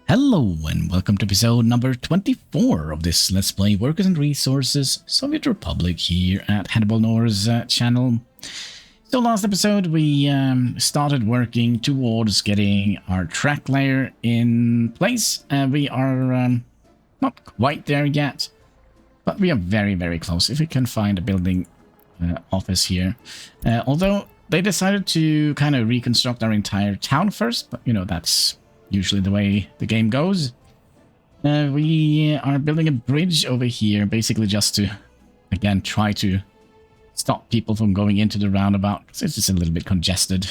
Hello and welcome to episode number 24 of this Let's Play Workers and Resources Soviet Republic here at HanniballNOR's channel. So last episode we started working towards getting our track layer in place. We are not quite there yet, but we are very close if we can find a building office here. Although they decided to kind of reconstruct our entire town first, but you know, that's usually the way the game goes. We are building a bridge over here, basically just to, again, try to stop people from going into the roundabout. It's just a little bit congested.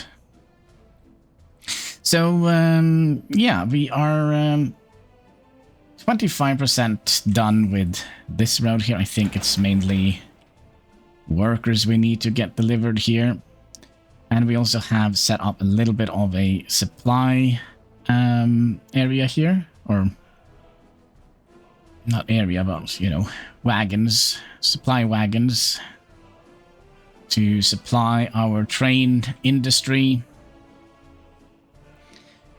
So, yeah, we are 25% done with this road here. I think it's mainly workers we need to get delivered here. And we also have set up a little bit of a supply area here, or not area, but you know, wagons, supply wagons to supply our train industry.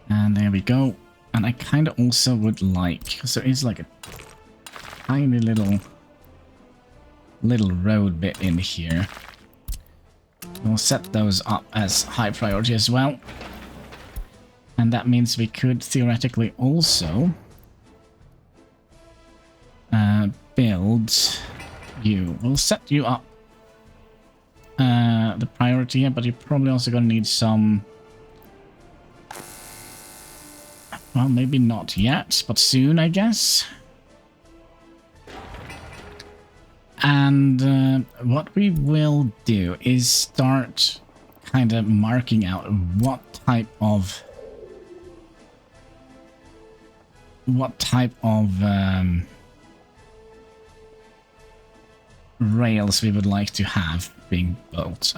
And there we go. And I kind of also would like, because there is like a tiny little road bit in here. We'll set those up as high priority as well. And that means we could theoretically also build you. We'll set you up the priority here, but you're probably also going to need some... Well, maybe not yet, but soon, I guess. And what we will do is start kind of marking out what type of rails we would like to have being built.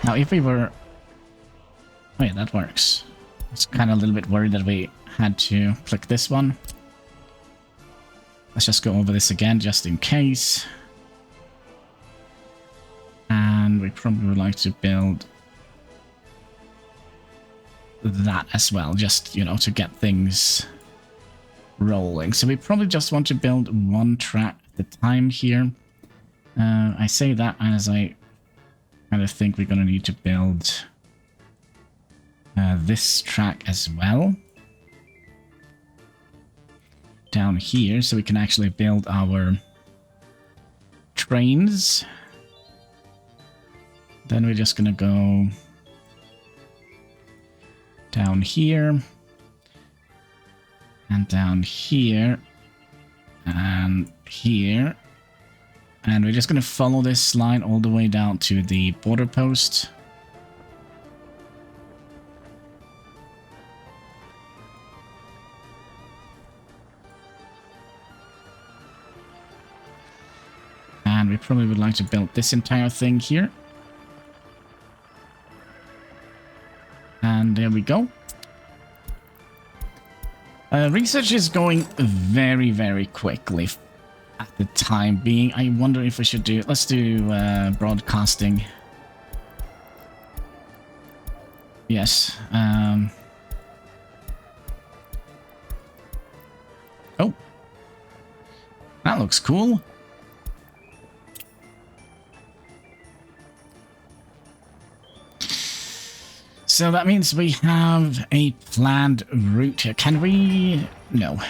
Now, if we were... Oh yeah, that works. I was kind of a little bit worried that we had to click this one. Let's just go over this again, just in case. And we probably would like to build that as well, just, you know, to get things rolling. So we probably just want to build one track at a time here. I say that as I kind of think we're going to need to build this track as well down here, so we can actually build our trains. Then we're just going to go down here and down here and here, and we're just going to follow this line all the way down to the border post. And we probably would like to build this entire thing here. And there we go. Research is going very quickly at the time being. I wonder if we should do... Let's do broadcasting. Yes. Oh. That looks cool. So that means we have a planned route here. Can we... No.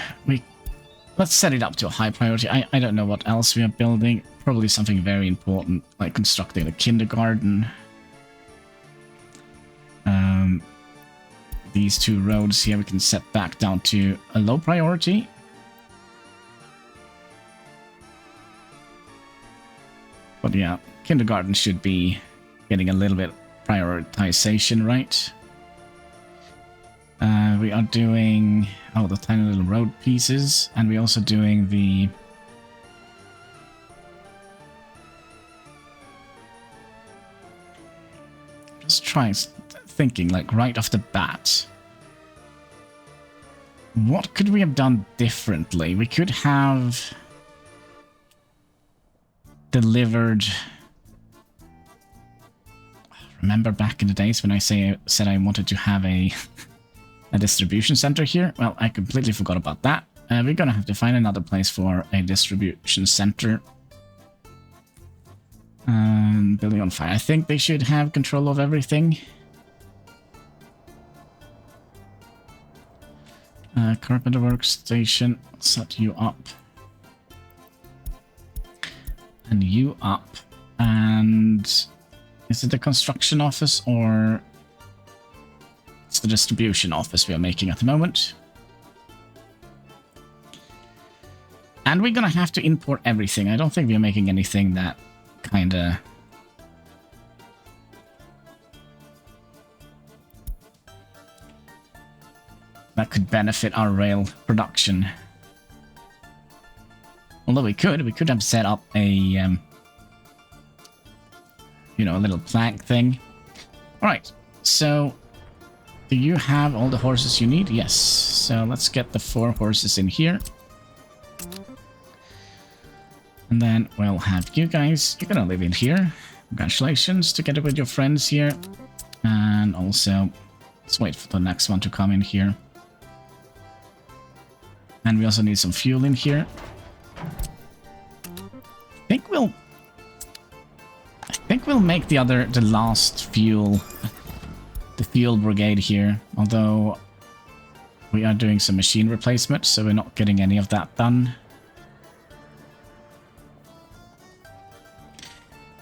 Let's set it up to a high priority. I don't know what else we are building. Probably something very important, like constructing a kindergarten. These two roads here we can set back down to a low priority. But yeah, kindergarten should be getting a little bit prioritization, right? We are doing the tiny little road pieces, and we're also doing the thinking like right off the bat, what could we have done differently? We could have delivered... Remember back in the days when I said I wanted to have a a distribution center here. Well, I completely forgot about that. We're gonna have to find another place for a distribution center. Building on fire. I think they should have control of everything. Carpenter workstation. Set you up. And you up. And is it the construction office or it's the distribution office we are making at the moment? And we're gonna have to import everything. I don't think we're making anything that kinda that could benefit our rail production. Although we could have set up a you know, a little plank thing. Alright, so do you have all the horses you need? Yes. So let's get the 4 horses in here. And then we'll have you guys. You're gonna live in here. Congratulations, together with your friends here. And also, let's wait for the next one to come in here. And we also need some fuel in here. I think we'll make the last fuel, the fuel brigade here. Although we are doing some machine replacement, so we're not getting any of that done.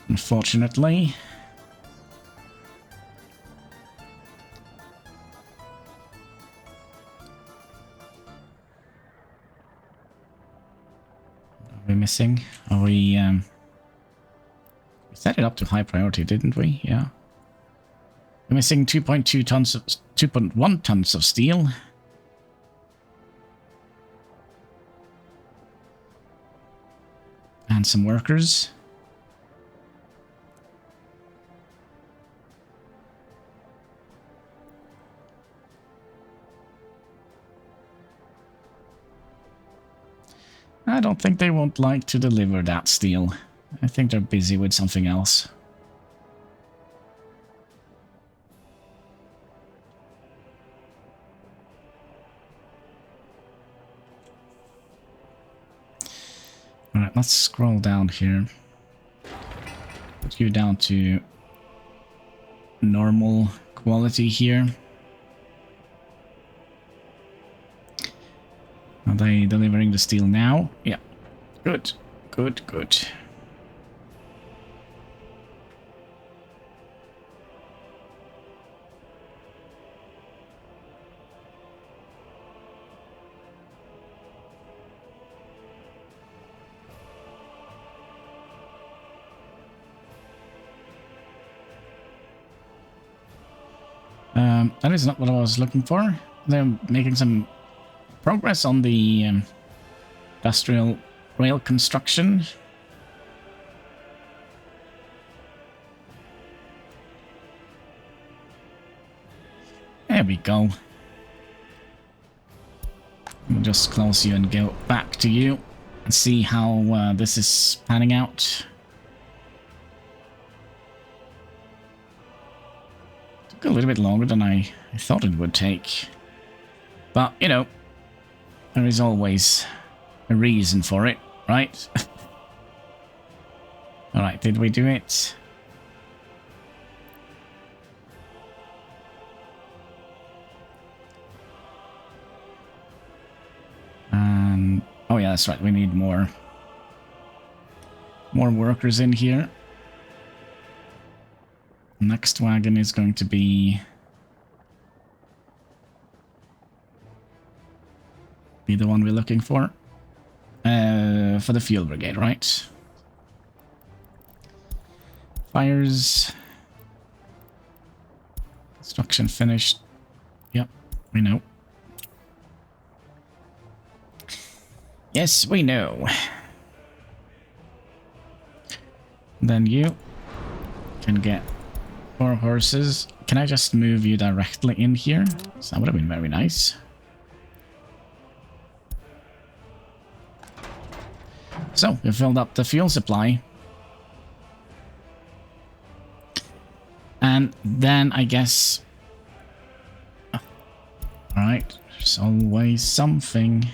Unfortunately. Are we missing? Are we set it up to high priority, didn't we? Yeah. We're missing 2.2 tons of 2.1 tons of steel. And some workers. I don't think they won't like to deliver that steel. I think they're busy with something else. Alright, let's scroll down here. Put you down to normal quality here. Are they delivering the steel now? Yeah. Good. Good, good. That is not what I was looking for. They're making some progress on the industrial rail construction. There we go. We'll just close you and go back to you and see how this is panning out. Took a little bit longer than I thought it would take. But, you know, there is always a reason for it, right? Alright, did we do it? Oh yeah, that's right, we need more workers in here. Next wagon is going to be the one we're looking for the fuel brigade, right? Fires. Construction finished. Yep, we know. Yes, we know. Then you can get 4 horses. Can I just move you directly in here? So that would have been very nice. So, we filled up the fuel supply. And then I guess... Oh. Alright, there's always something.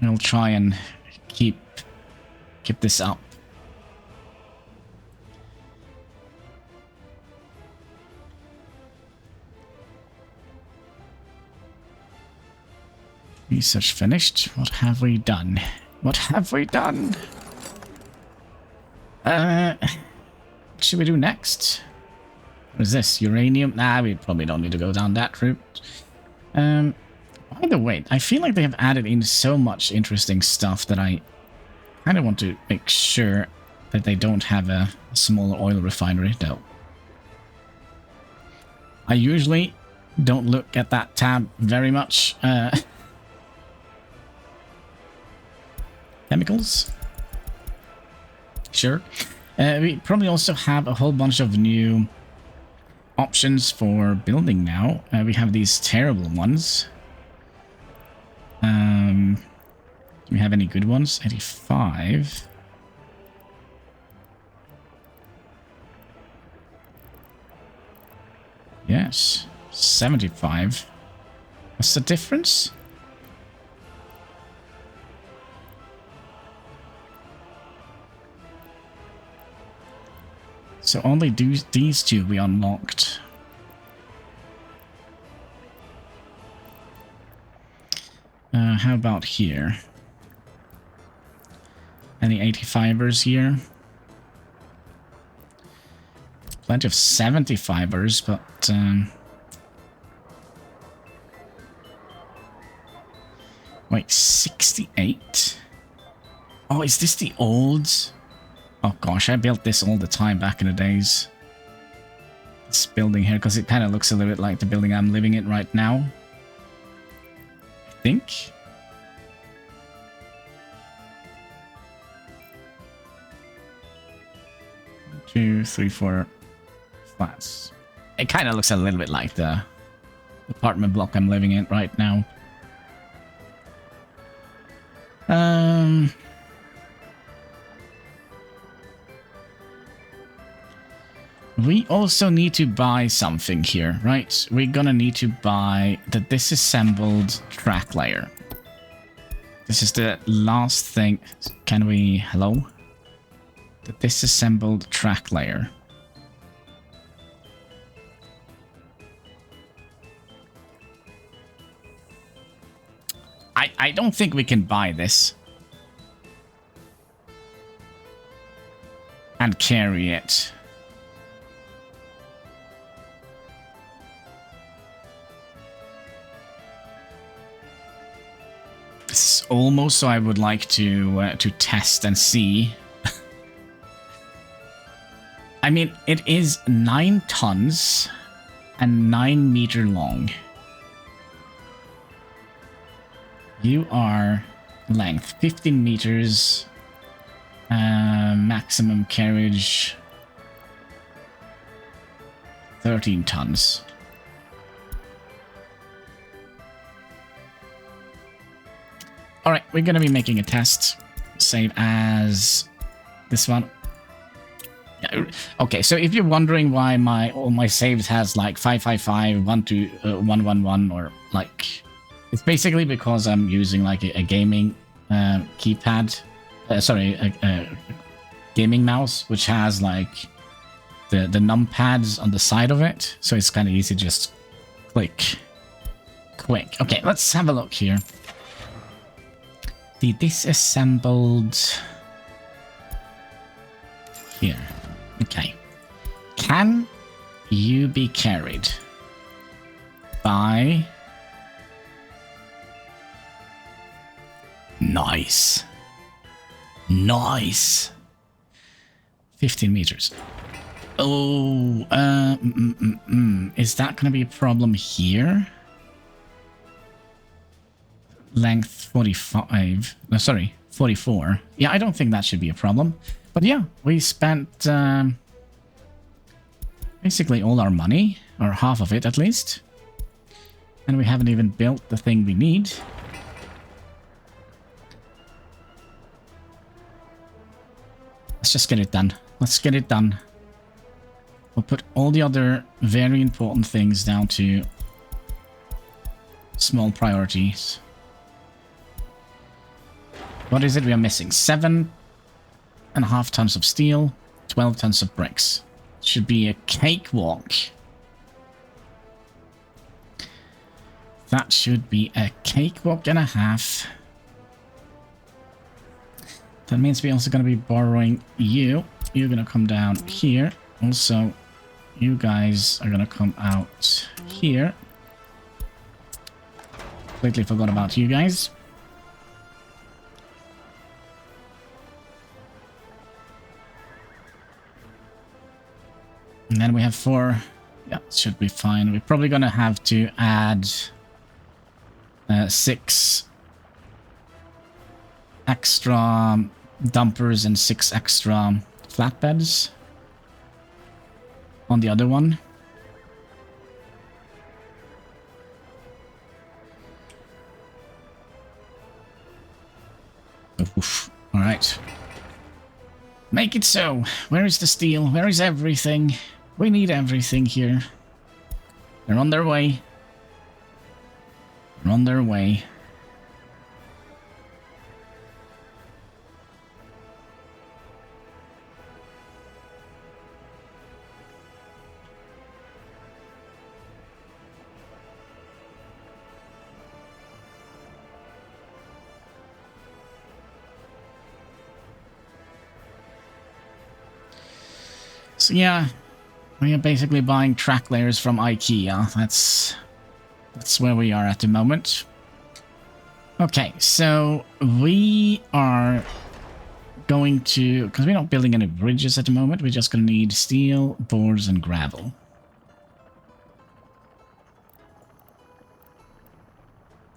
I'll try and keep this up. Research finished. What have we done? What have we done? What should we do next? What is this? Uranium? Nah, we probably don't need to go down that route. By the way, I feel like they have added in so much interesting stuff that I kind of want to make sure that they don't have a smaller oil refinery, though. I usually don't look at that tab very much. Chemicals? Sure. We probably also have a whole bunch of new options for building now. We have these terrible ones. Do we have any good ones? 85. Yes. 75. What's the difference? So only these two we unlocked. How about here? Any 85ers here? Plenty of 75ers, but wait, 68? Oh, is this the old? Oh gosh, I built this all the time back in the days. This building here, because it kind of looks a little bit like the building I'm living in right now. I think. 2, 3, 4 flats. It kind of looks a little bit like the apartment block I'm living in right now. We also need to buy something here, right? We're gonna need to buy the disassembled tracklayer. This is the last thing. Can we... Hello? The disassembled tracklayer. I don't think we can buy this. And carry it. This is almost so I would like to test and see. I mean, it is 9 tons and 9 meter long. You are length 15 meters, maximum carriage 13 tons. All right, we're gonna be making a test. Save as this one. Okay, so if you're wondering why all my saves has like 555, 111, or like, it's basically because I'm using like a gaming keypad, sorry, a gaming mouse, which has like the numpads on the side of it, so it's kind of easy to just click quick. Okay, let's have a look here. The disassembled here. Okay. Can you be carried by... Nice. Nice. 15 meters. Oh, is that going to be a problem here? Length 45. No, sorry, 44. Yeah, I don't think that should be a problem. But yeah, we spent basically all our money, or half of it at least. And we haven't even built the thing we need. Let's just get it done. Let's get it done. We'll put all the other very important things down to small priorities. What is it we are missing? 7.5 tons of steel, 12 tons of bricks. Should be a cakewalk. That should be a cakewalk and a half. That means we're also going to be borrowing you. You're going to come down here. Also, you guys are going to come out here. Completely forgot about you guys. And then we have 4. Yeah, should be fine. We're probably going to have to add 6 extra dumpers and 6 extra flatbeds on the other one. Oof. All right. Make it so. Where is the steel? Where is everything? We need everything here. They're on their way. They're on their way. So yeah, we are basically buying track layers from IKEA. That's where we are at the moment. Okay, so we are going to, because we're not building any bridges at the moment, we're just going to need steel, boards, and gravel.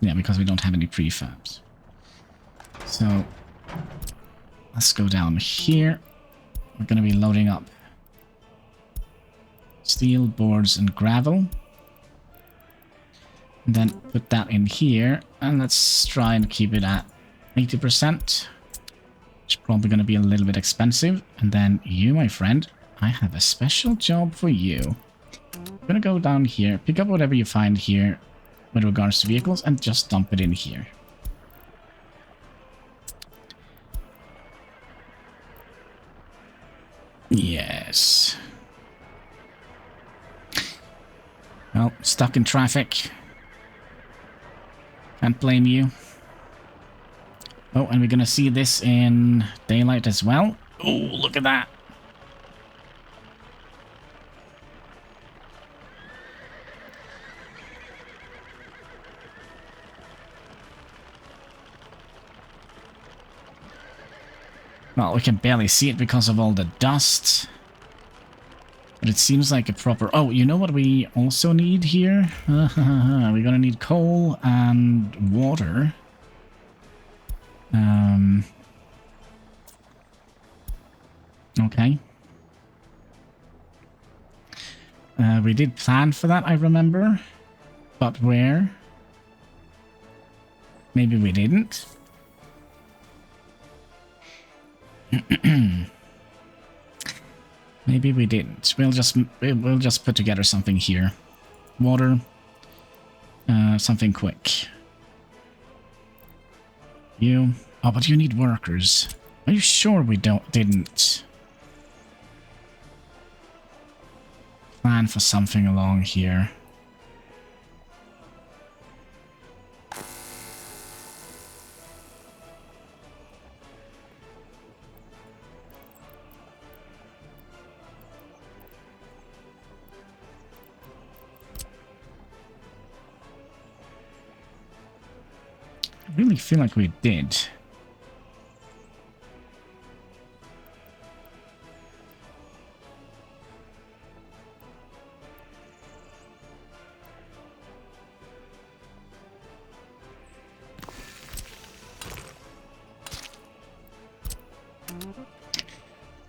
Yeah, because we don't have any prefabs. So let's go down here. We're going to be loading up steel, boards, and gravel. And then put that in here. And let's try and keep it at 80%. It's probably going to be a little bit expensive. And then you, my friend, I have a special job for you. I'm going to go down here, pick up whatever you find here with regards to vehicles, and just dump it in here. Yes. Well, stuck in traffic. Can't blame you. Oh, and we're gonna see this in daylight as well. Oh, look at that. Well, we can barely see it because of all the dust. But it seems like a proper... Oh, you know what we also need here? We're gonna need coal and water. Okay. We did plan for that, I remember. But where? Maybe we didn't. Maybe we didn't. We'll just put together something here. Water. Something quick. You. Oh, but you need workers. Are you sure we didn't plan for something along here? I really feel like we did.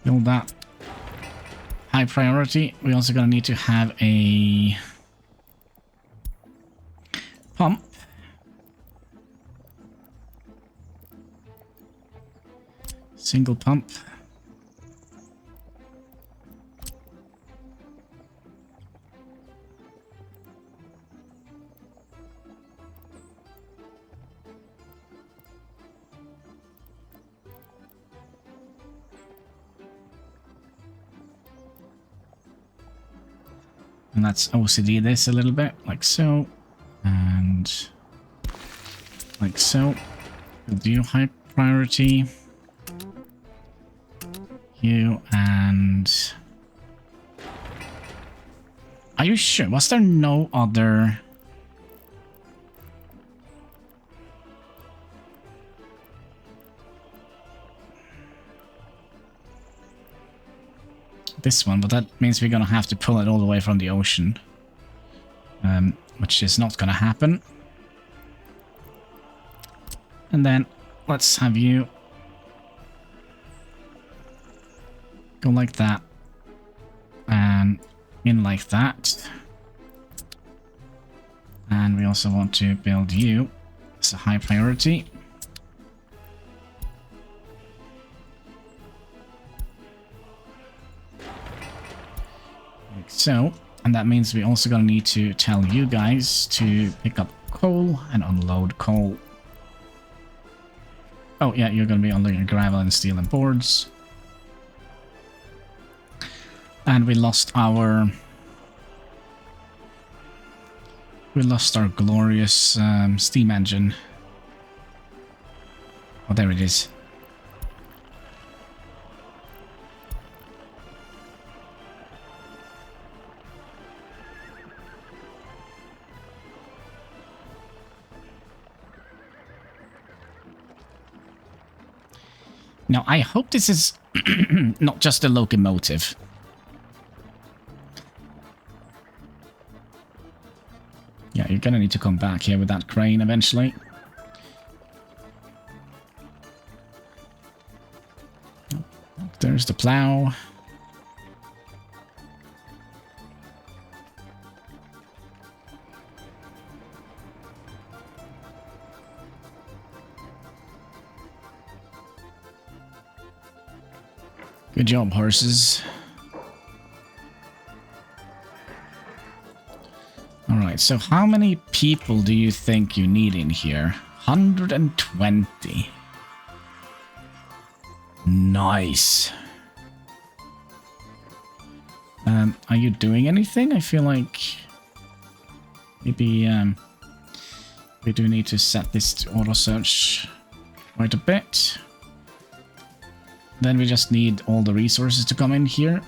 Build that. High priority. We're also going to need to have a pump. Single pump. And let's OCD this a little bit, like so. And like so. We'll do high priority. You and... Are you sure? Was there no other... This one, but that means we're gonna have to pull it all the way from the ocean. Which is not gonna happen. And then let's have you go like that. And in like that. And we also want to build you as a high priority. Like so. And that means we're also gonna need to tell you guys to pick up coal and unload coal. Oh yeah, you're gonna be unloading gravel and steel and boards. And we lost our... We lost our glorious steam engine. Oh, there it is. Now, I hope this is not just a locomotive. Yeah, you're gonna need to come back here with that crane eventually. There's the plow. Good job, horses. Alright, so how many people do you think you need in here? 120. Nice. Are you doing anything? I feel like maybe we do need to set this to auto search quite a bit. Then we just need all the resources to come in here.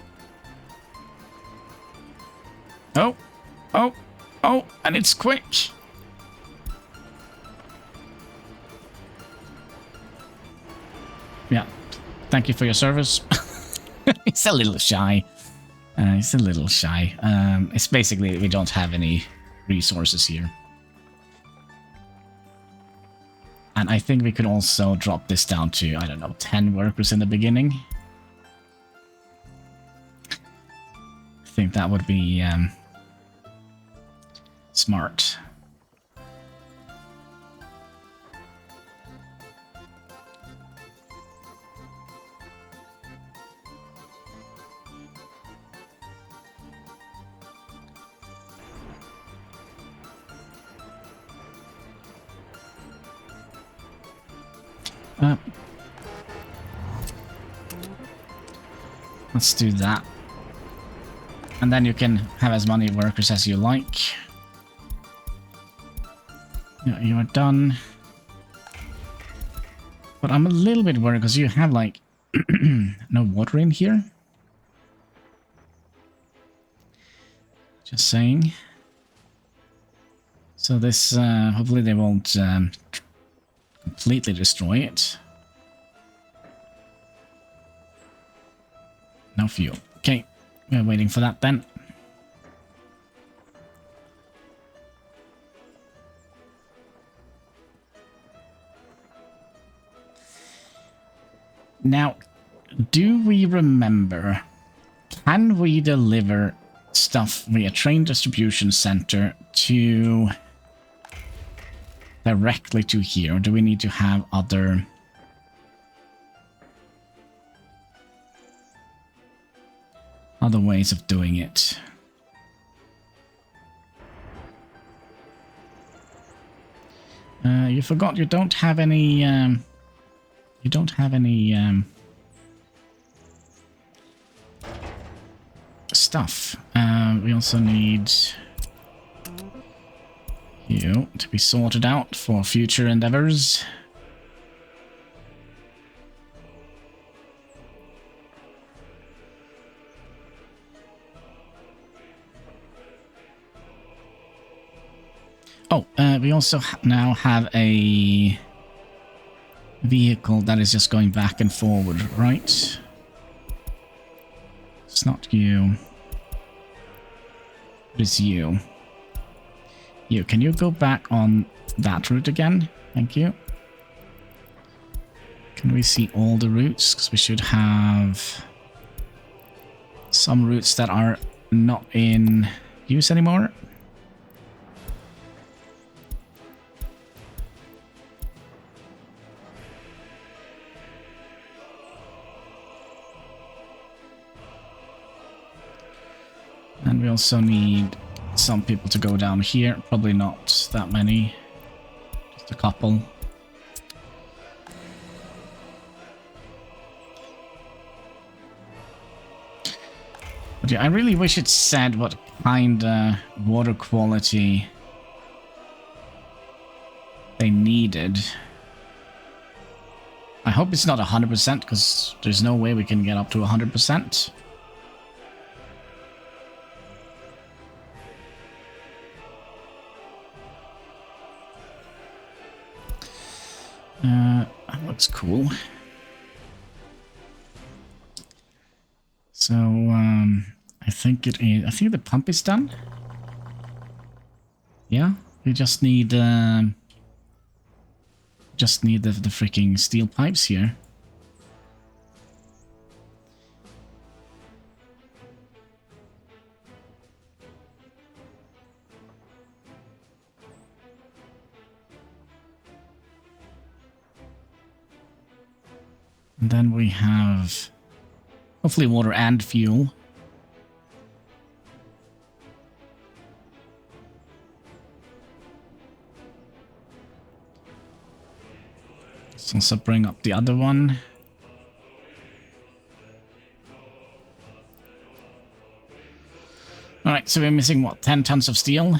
Oh, oh, oh, and it's quick. Yeah, thank you for your service. It's a little shy. It's a little shy. It's basically we don't have any resources here. And I think we could also drop this down to, I don't know, 10 workers in the beginning. I think that would be smart. Let's do that. And then you can have as many workers as you like. Yeah, you are done. But I'm a little bit worried because you have like no water in here. Just saying. So this, hopefully they won't completely destroy it. No fuel. Okay, we're waiting for that then. Now, do we remember, can we deliver stuff via train distribution center to directly to here, or do we need to have other ways of doing it? You forgot you don't have any stuff. we also need you to be sorted out for future endeavors. Oh, we also now have a vehicle that is just going back and forward, right? It's not you. It is you. You, can you go back on that route again? Thank you. Can we see all the routes? Because we should have some routes that are not in use anymore. And we also need some people to go down here. Probably not that many. Just a couple. But yeah, I really wish it said what kind of water quality they needed. I hope it's not 100% because there's no way we can get up to 100%. That looks cool. So, I think it is. I think the pump is done. Yeah, we just need the freaking steel pipes here. And then we have hopefully water and fuel. Let's also bring up the other one. Alright, so we're missing what, 10 tons of steel?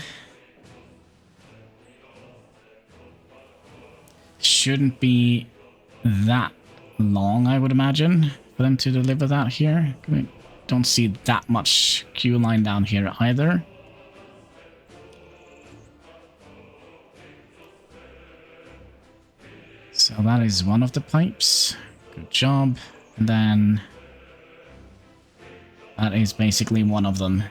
Shouldn't be that long, I would imagine, for them to deliver that here. We don't see that much queue line down here either. So that is one of the pipes. Good job. And then that is basically one of them.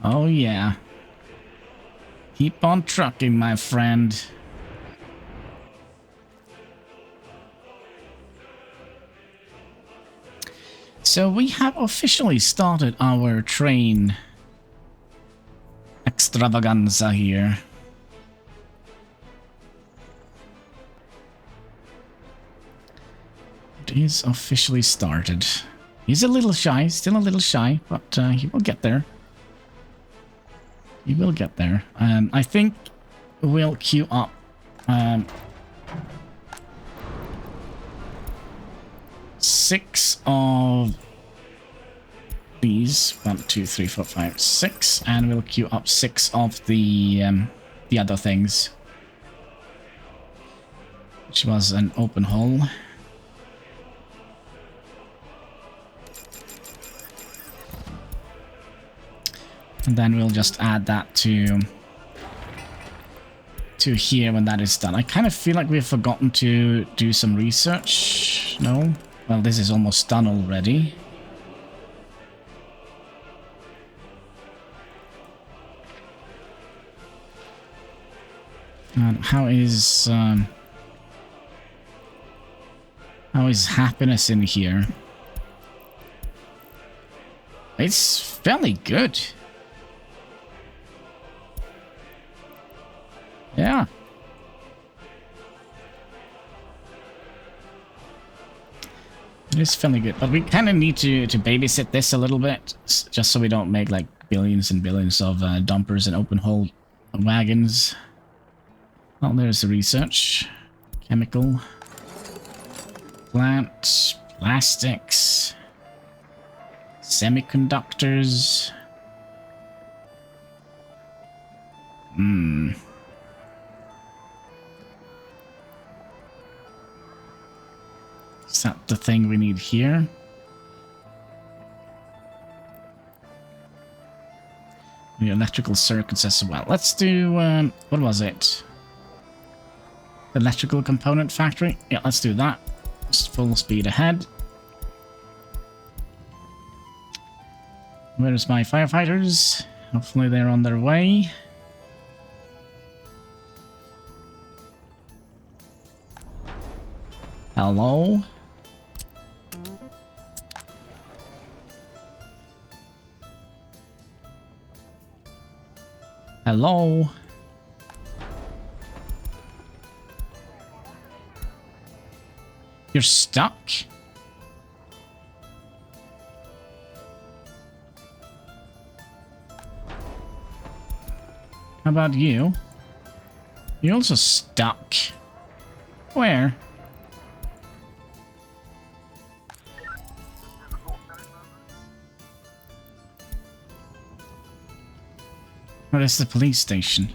Oh yeah. Keep on trucking, my friend. So we have officially started our train extravaganza here. It is officially started. He's a little shy, still a little shy, but he will get there. He will get there. I think we'll queue up 6 of these. 1, 2, 3, 4, 5, 6, and we'll queue up 6 of the other things, which was an open hole. And then we'll just add that to here when that is done. I kind of feel like we've forgotten to do some research. No? Well, this is almost done already. And how is happiness in here? It's fairly good. Yeah. It is fairly good, but we kind of need to babysit this a little bit, just so we don't make like billions and billions of dumpers and open hole wagons. Well, there's the research. Chemical. Plant. Plastics. Semiconductors. Is that the thing we need here? The electrical circuits as well. Let's do, what was it? Electrical component factory? Yeah, let's do that. Just full speed ahead. Where's my firefighters? Hopefully they're on their way. Hello? Hello? You're stuck? How about you? You're also stuck. Where? Oh, this is the police station.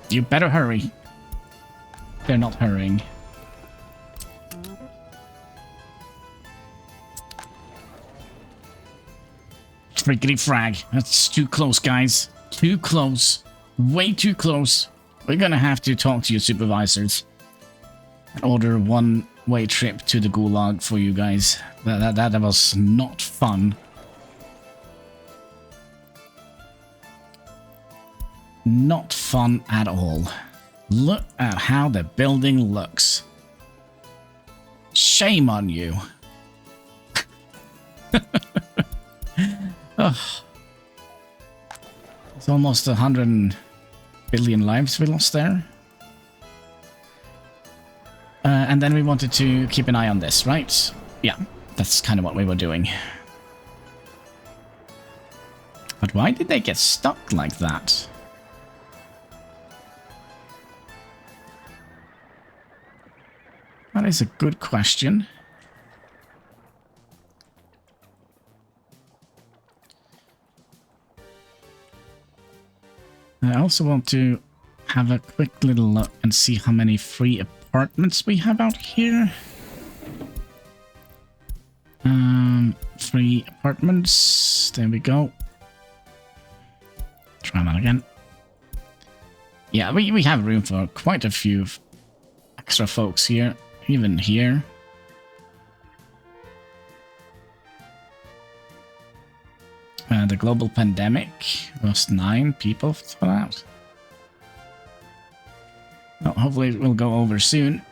You better hurry. They're not hurrying. Freakity frag. That's too close, guys. Too close. Way too close. We're gonna have to talk to your supervisors. And order a one-way trip to the gulag for you guys. That was not fun. Not fun at all. Look at how the building looks. Shame on you. Oh. It's almost 100 billion lives we lost there. And then we wanted to keep an eye on this, right? Yeah, that's kind of what we were doing. But why did they get stuck like that? That is a good question. I also want to have a quick little look and see how many free apartments we have out here. Free apartments. There we go. Try that again. Yeah, we have room for quite a few extra folks here. Even here. The global pandemic lost 9 people for that. Well, hopefully it will go over soon.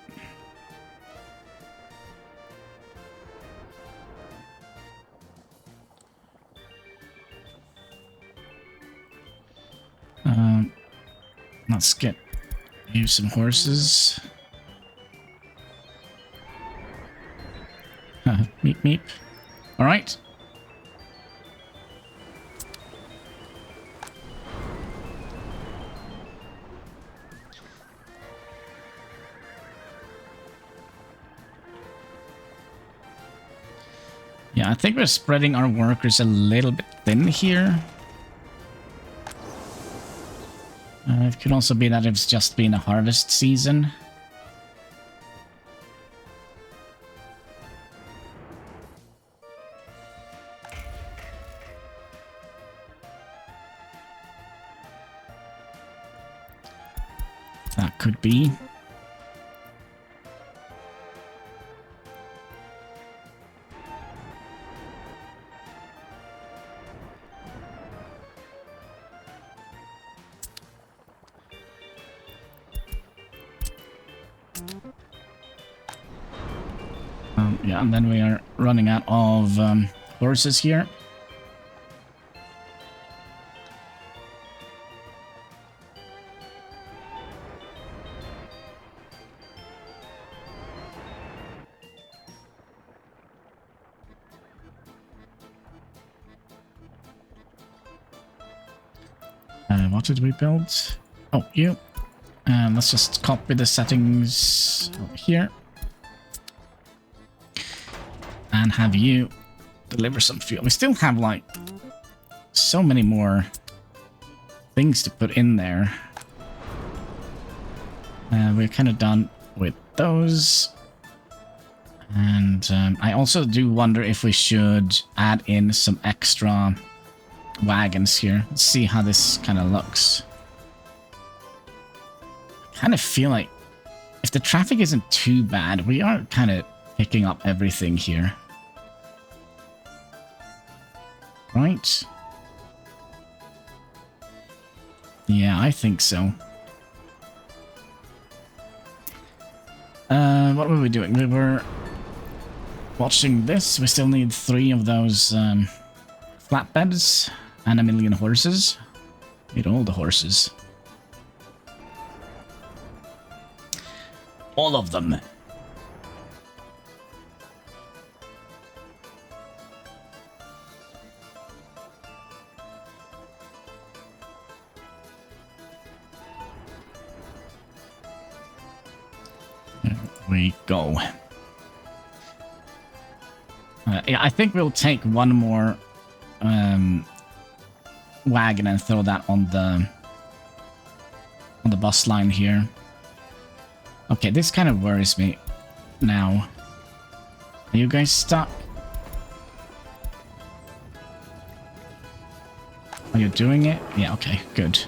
Let's get you some horses. Meep meep. All right. Yeah, I think we're spreading our workers a little bit thin here. It could also be that it's just been a harvest season. That could be. Yeah, and then we are running out of horses here. What did we build? Oh, you. Let's just copy the settings over here. And have you deliver some fuel. We still have, like, so many more things to put in there. We're kind of done with those. And I also do wonder if we should add in some extra wagons here. Let's see how this kind of looks. I kind of feel like if the traffic isn't too bad, we are kind of picking up everything here. Right? Yeah, I think so. What were we doing? We were watching this. We still need 3 of those flatbeds and 1 million horses. Need all the horses. All of them. There we go. Yeah, I think we'll take one more wagon and throw that on the bus line here. Okay, this kind of worries me now. Are you guys stuck? Are you doing it? Yeah, okay, good.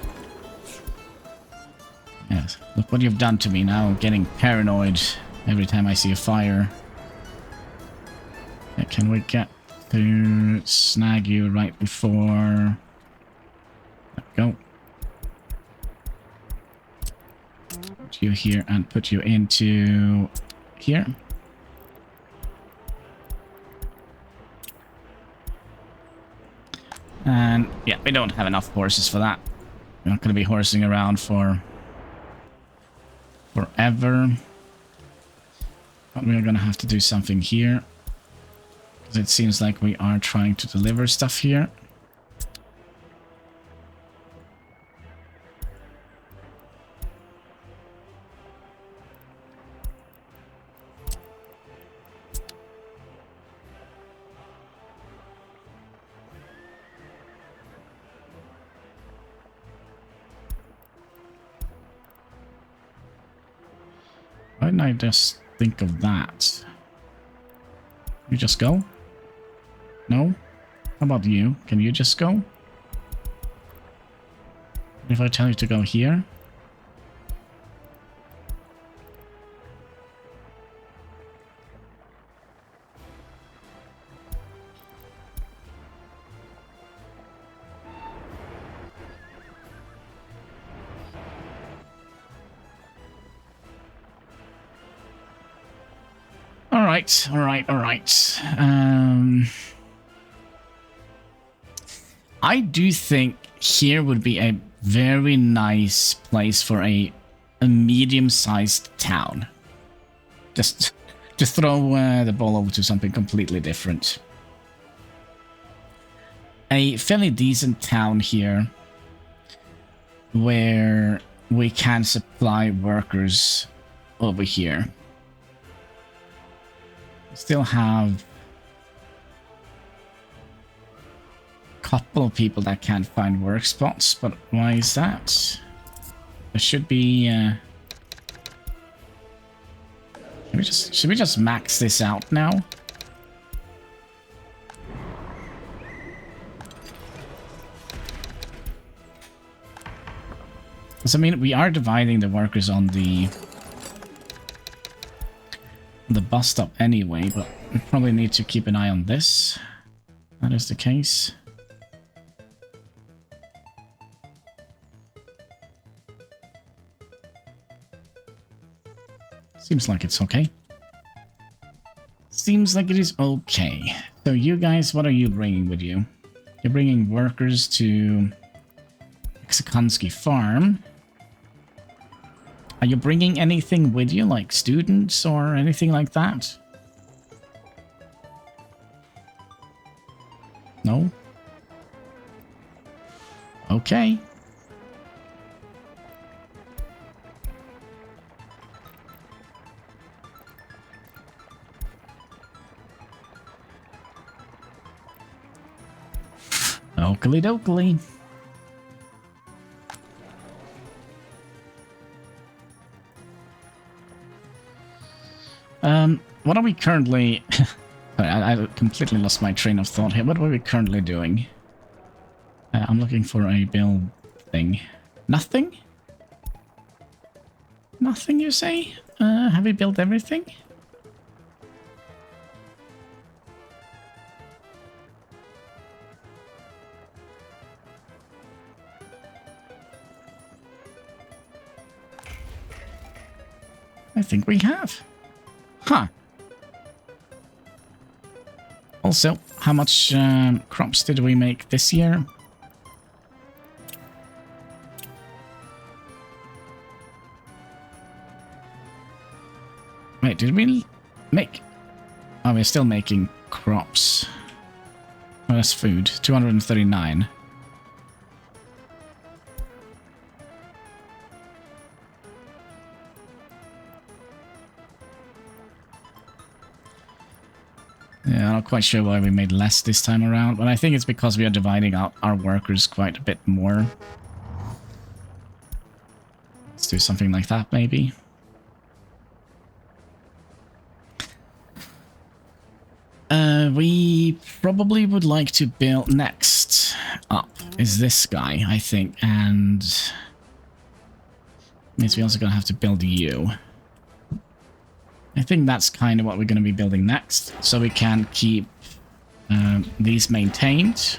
Yes, look what you've done to me now. I'm getting paranoid every time I see a fire. Yeah, can we get to snag you right before... Go. Put you here and put you into here. And yeah, we don't have enough horses for that. We're not going to be horsing around for forever. But we're going to have to do something here. Because it seems like we are trying to deliver stuff here. Why didn't I just think of that? You just go? No? How about you? Can you just go? If I tell you to go here? Alright. I do think here would be a very nice place for a medium-sized town. Just to throw the ball over to something completely different. A fairly decent town here where we can supply workers over here. Still have a couple of people that can't find work spots, but why is that? There should be should we just max this out now? Because I mean, we are dividing the workers on the bus stop anyway, but we probably need to keep an eye on this. That is the case. Seems like it's okay. Seems like it is okay. So you guys, what are you bringing with you? You're bringing workers to Mexicansky Farm. Are you bringing anything with you, like students or anything like that? No? Okay. Oakley dokley. What are we currently... I completely lost my train of thought here. What are we currently doing? I'm looking for a build thing. Nothing? Nothing, you say? Have we built everything? I think we have. Huh. Also, how much crops did we make this year? Wait, did we make... Oh, we're still making crops. Oh, that's food. 239. Yeah, I'm not quite sure why we made less this time around, but I think it's because we are dividing out our workers quite a bit more. Let's do something like that, maybe. We probably would like to build next up is this guy, I think, and means we're also gonna have to build you. I think that's kind of what we're gonna be building next, so we can keep these maintained.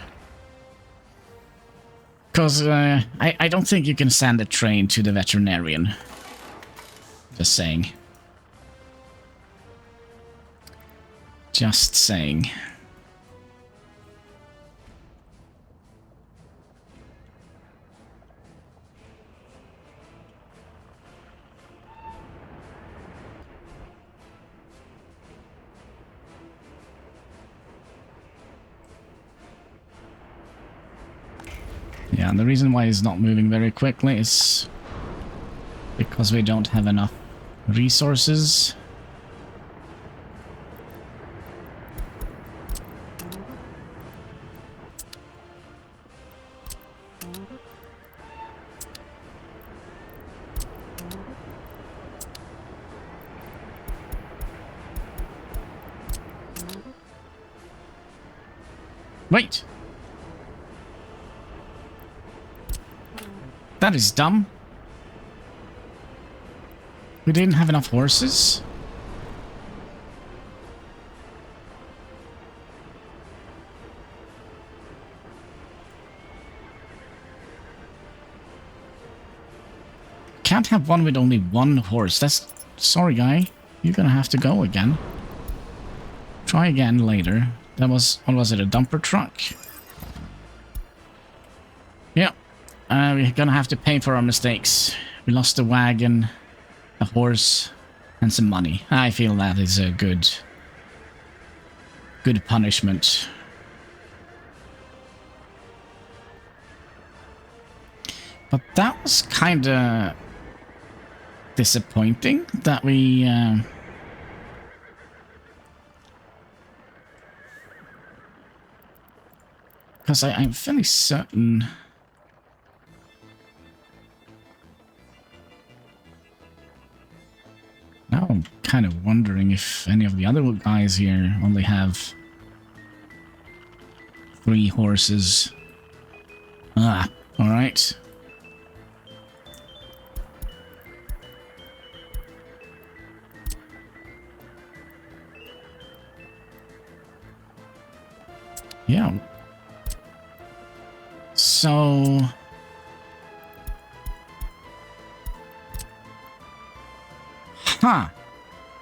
Because I don't think you can send a train to the veterinarian. Just saying. Just saying. Yeah, and the reason why it's not moving very quickly is because we don't have enough resources. Wait! That is dumb. We didn't have enough horses? Can't have one with only one horse. That's... Sorry, guy. You're gonna have to go again. Try again later. That was... What was it? A dumper truck? Yeah. We're gonna have to pay for our mistakes. We lost a wagon, a horse, and some money. I feel that is a good punishment. But that was kinda disappointing that we... Because I'm fairly certain... Now I'm kind of wondering if any of the other guys here only have 3 horses. Ah, alright. Yeah. So... Huh.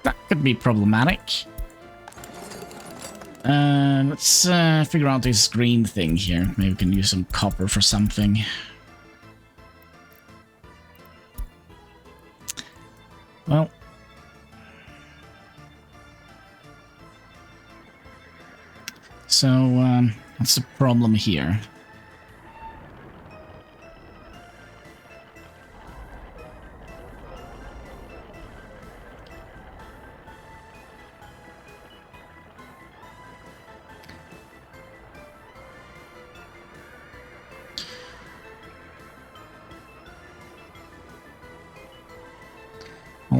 That could be problematic. Let's figure out this green thing here. Maybe we can use some copper for something. Well. So, that's the problem here.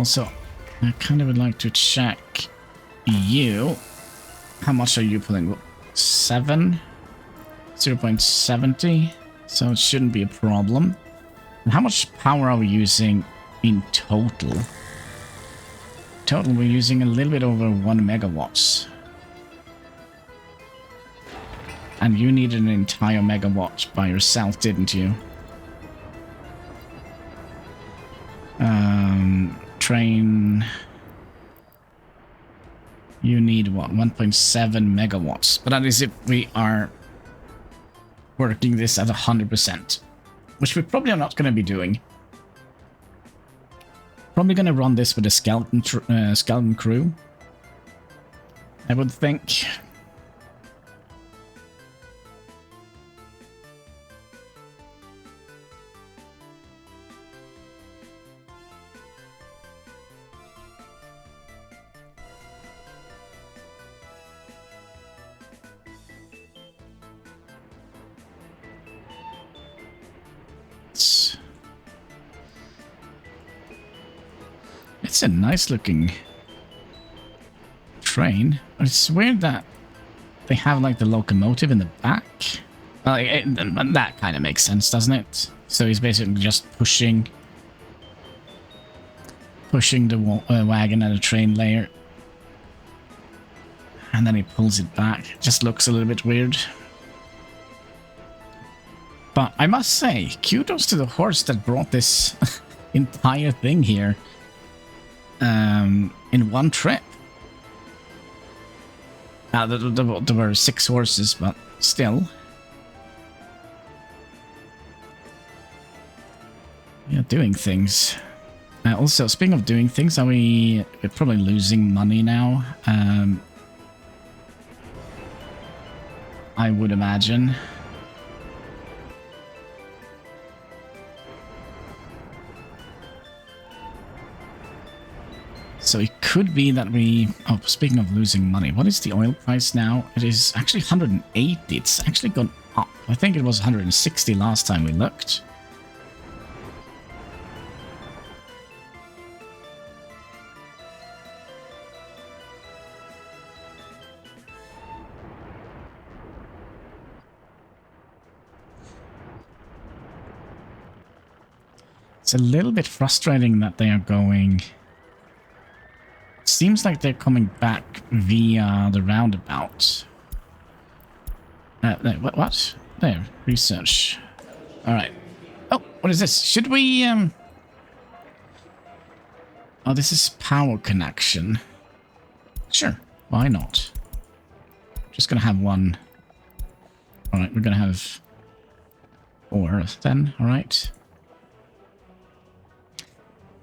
Also, I kind of would like to check you. How much are you pulling? 7? 0.70? So it shouldn't be a problem. And how much power are we using in total? Total, we're using a little bit over 1 megawatts. And you needed an entire megawatt by yourself, didn't you? Train... You need, what, 1.7 megawatts. But that is if we are working this at 100%. Which we probably are not going to be doing. Probably going to run this with a skeleton crew. I would think. It's a nice looking train. It's weird that they have like the locomotive in the back. Well, that kind of makes sense, doesn't it? So he's basically just pushing the wagon at a train layer. And then he pulls it back. It just looks a little bit weird. But I must say, kudos to the horse that brought this entire thing here in one trip. Now, there were 6 horses, but still. Yeah, doing things. Also, speaking of doing things, we're probably losing money now. I would imagine. So it could be that we... Oh, speaking of losing money, what is the oil price now? It is actually 180. It's actually gone up. I think it was 160 last time we looked. It's a little bit frustrating that they are going... Seems like they're coming back via the roundabout. What? There, research. Alright. Oh, what is this? Should we, Oh, this is power connection. Sure, why not? Just gonna have one. Alright, we're gonna have 4 then, alright.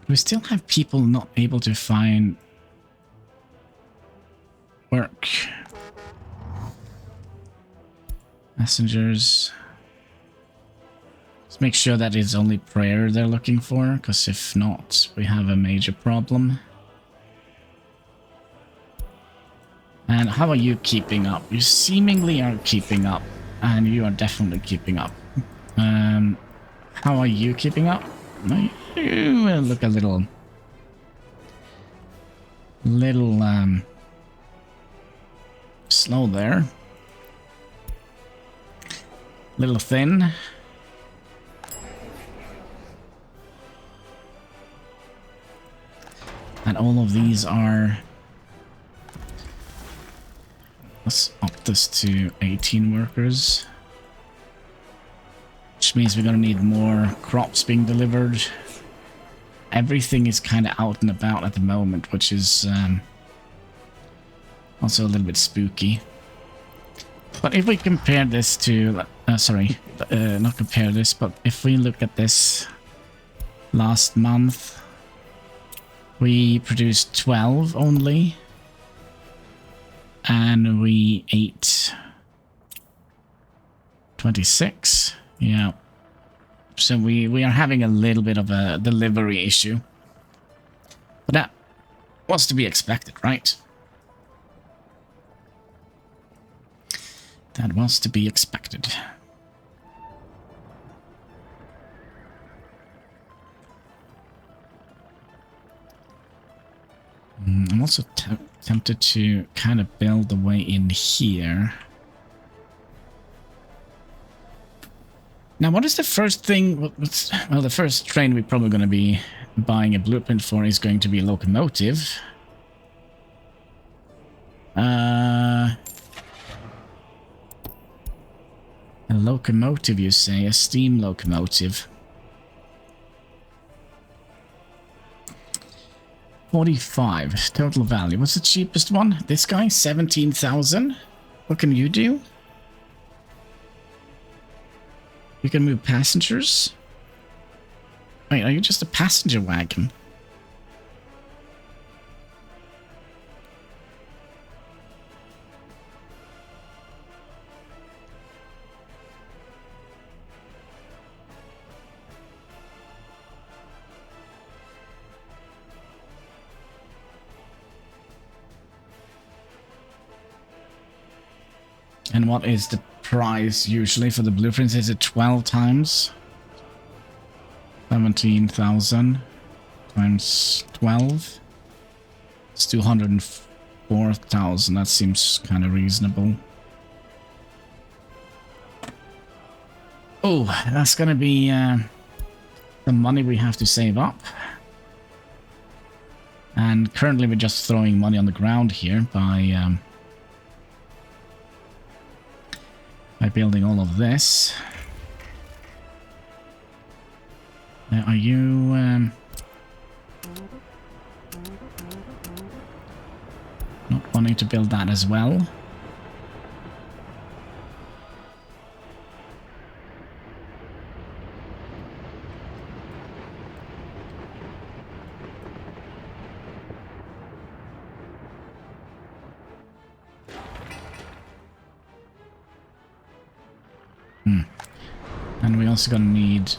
We still have people not able to find work. Messengers. Let's make sure that it's only prayer they're looking for, because if not, we have a major problem. And how are you keeping up? You seemingly are keeping up, and you are definitely keeping up. How are you keeping up? You look a little slow there. Little thin. And all of these are... Let's up this to 18 workers. Which means we're gonna need more crops being delivered. Everything is kind of out and about at the moment, which is also a little bit spooky. But if we compare this to... not compare this, but if we look at this last month, we produced 12 only. And we ate 26. Yeah. So we are having a little bit of a delivery issue. But that was to be expected, right? That was to be expected. also tempted to kind of build the way in here. Now, what is the first thing? Well, the first train we're probably going to be buying a blueprint for is going to be a locomotive. A locomotive, you say? A steam locomotive. 45 total value. What's the cheapest one? This guy, 17,000. What can you do? You can move passengers? Wait, are you just a passenger wagon? And what is the price usually for the blueprints? Is it 12 times? 17,000 times 12. It's 204,000. That seems kind of reasonable. Oh, that's gonna be the money we have to save up. And currently we're just throwing money on the ground here by building all of this. Now, are you not wanting to build that as well? And we're also gonna need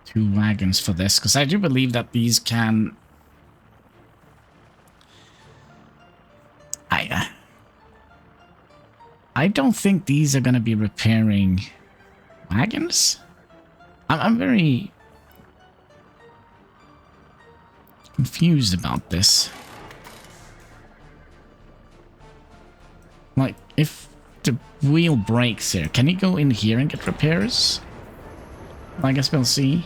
2 wagons for this, because I do believe that these can... I don't think these are gonna be repairing wagons. I'm very confused about this. Like, if the wheel breaks here, can he go in here and get repairs? I guess we'll see.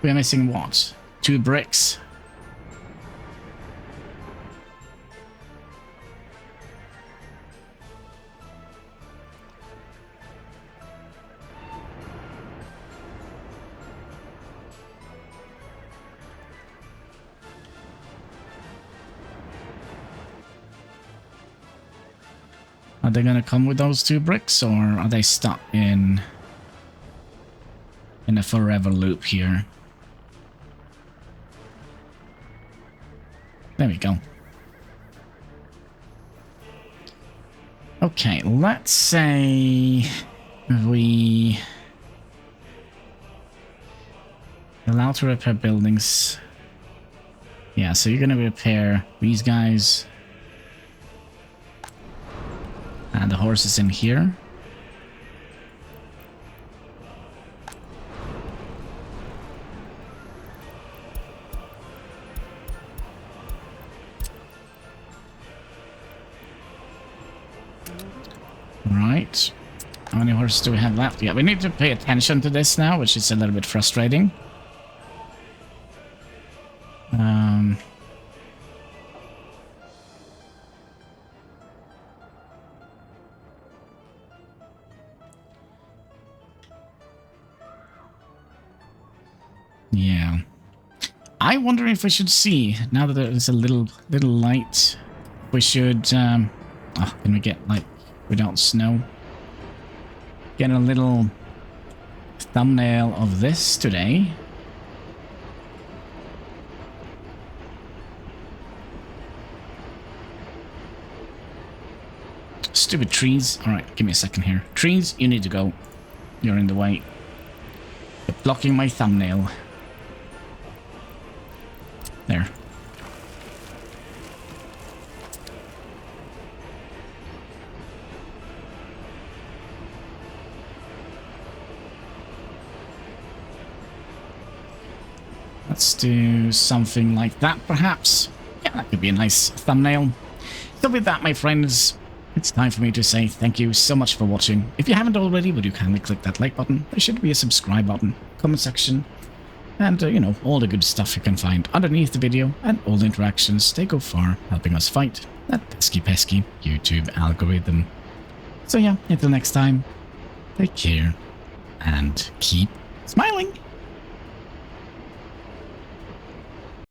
We're missing what? 2 bricks. Are they gonna come with those 2 bricks, or are they stuck in a forever loop here? There we go. Okay, let's say we allow to repair buildings. Yeah, so you're gonna repair these guys. And the horse is in here. Right. How many horses do we have left? Yeah, we need to pay attention to this now, which is a little bit frustrating. Yeah. I wonder if we should see, now that there's a little light, we should, can we get, like, without snow? Get a little thumbnail of this today. Stupid trees. Alright, give me a second here. Trees, you need to go. You're in the way. You're blocking my thumbnail. There. Let's do something like that, perhaps. Yeah, that could be a nice thumbnail. So with that, my friends, it's time for me to say thank you so much for watching. If you haven't already, would you kindly click that like button? There should be a subscribe button, comment section, and, you know, all the good stuff you can find underneath the video, and all the interactions, they go far helping us fight that pesky YouTube algorithm. So yeah, until next time, take care, and keep smiling!